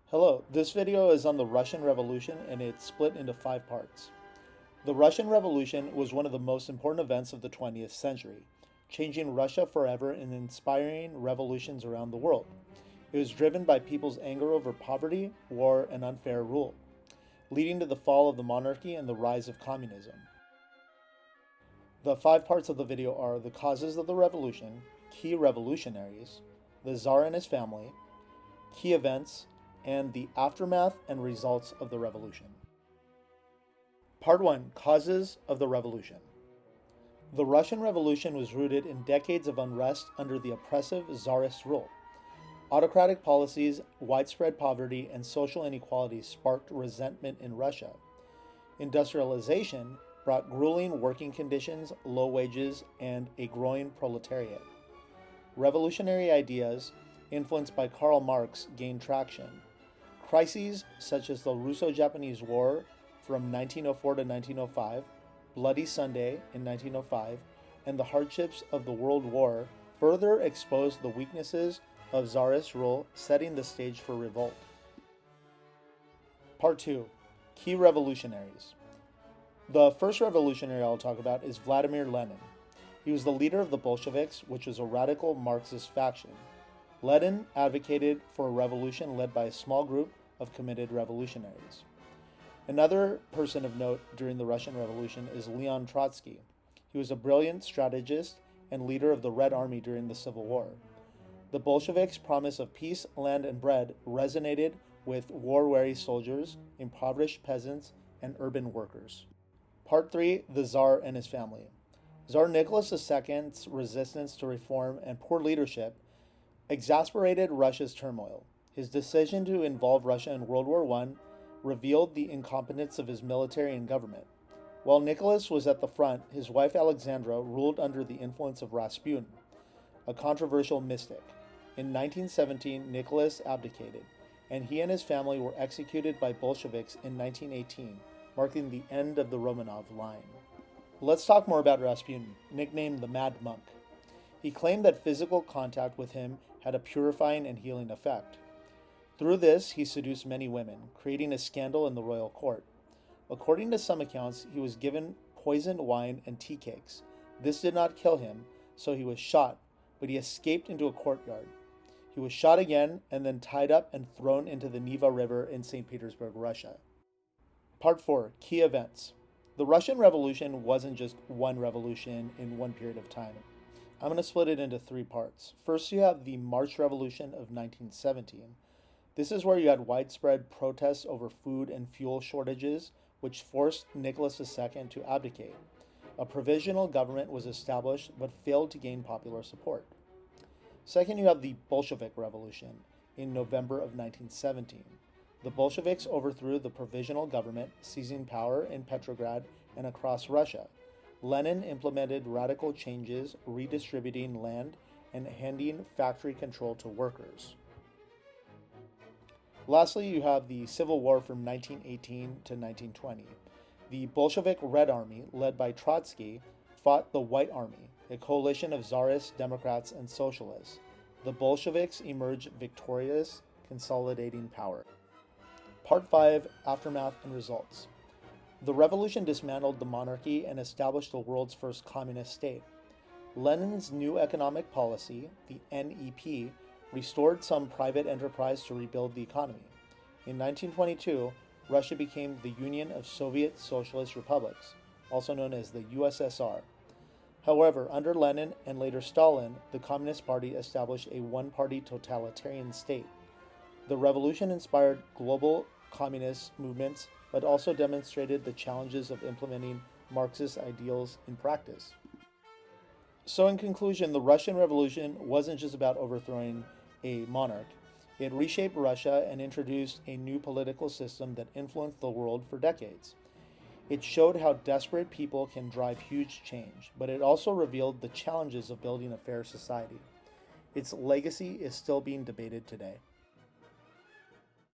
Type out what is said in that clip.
Hello, this video is on the Russian Revolution and it's split into 5 parts. The Russian Revolution was one of the most important events of the 20th century, changing Russia forever and inspiring revolutions around the world. It was driven by people's anger over poverty, war, and unfair rule, leading to the fall of the monarchy and the rise of communism. The 5 parts of the video are the causes of the revolution, key revolutionaries, the Tsar and his family, key events, and the aftermath and results of the revolution. Part 1. Causes of the Revolution. The Russian Revolution was rooted in decades of unrest under the oppressive Tsarist rule. Autocratic policies, widespread poverty, and social inequality sparked resentment in Russia. Industrialization brought grueling working conditions, low wages, and a growing proletariat. Revolutionary ideas, influenced by Karl Marx, gained traction. Crises such as the Russo-Japanese War from 1904 to 1905, Bloody Sunday in 1905, and the hardships of the World War further exposed the weaknesses of Tsarist rule, setting the stage for revolt. Part 2. Key revolutionaries. The first revolutionary I'll talk about is Vladimir Lenin. He was the leader of the Bolsheviks, which was a radical Marxist faction. Lenin advocated for a revolution led by a small group of committed revolutionaries. Another person of note during the Russian Revolution is Leon Trotsky. He was a brilliant strategist and leader of the Red Army during the Civil War. The Bolsheviks' promise of peace, land, and bread resonated with war-weary soldiers, impoverished peasants, and urban workers. Part 3. The Tsar and his family. Czar Nicholas II's resistance to reform and poor leadership exasperated Russia's turmoil. His decision to involve Russia in World War I revealed the incompetence of his military and government. While Nicholas was at the front, his wife Alexandra ruled under the influence of Rasputin, a controversial mystic. In 1917, Nicholas abdicated, and he and his family were executed by Bolsheviks in 1918, marking the end of the Romanov line. Let's talk more about Rasputin, nicknamed the Mad Monk. He claimed that physical contact with him had a purifying and healing effect. Through this, he seduced many women, creating a scandal in the royal court. According to some accounts, he was given poisoned wine and tea cakes. This did not kill him, so he was shot, but he escaped into a courtyard. He was shot again and then tied up and thrown into the Neva River in St. Petersburg, Russia. Part 4. Key events. The Russian Revolution wasn't just one revolution in one period of time. I'm going to split it into 3 parts. First, you have the March Revolution of 1917. This is where you had widespread protests over food and fuel shortages, which forced Nicholas II to abdicate. A provisional government was established but failed to gain popular support. Second, you have the Bolshevik Revolution in November of 1917. The Bolsheviks overthrew the provisional government, seizing power in Petrograd and across Russia. Lenin implemented radical changes, redistributing land and handing factory control to workers. Lastly, you have the Civil War from 1918 to 1920. The Bolshevik Red Army, led by Trotsky, fought the White Army, a coalition of Tsarists, Democrats, and Socialists. The Bolsheviks emerged victorious, consolidating power. Part 5. Aftermath and Results. The revolution dismantled the monarchy and established the world's first communist state. Lenin's new economic policy, the NEP, restored some private enterprise to rebuild the economy. In 1922, Russia became the Union of Soviet Socialist Republics, also known as the USSR. However, under Lenin and later Stalin, the Communist Party established a one-party totalitarian state. The revolution inspired global communist movements, but also demonstrated the challenges of implementing Marxist ideals in practice. So in conclusion, the Russian Revolution wasn't just about overthrowing a monarch. It reshaped Russia and introduced a new political system that influenced the world for decades. It showed how desperate people can drive huge change, but it also revealed the challenges of building a fair society. Its legacy is still being debated today.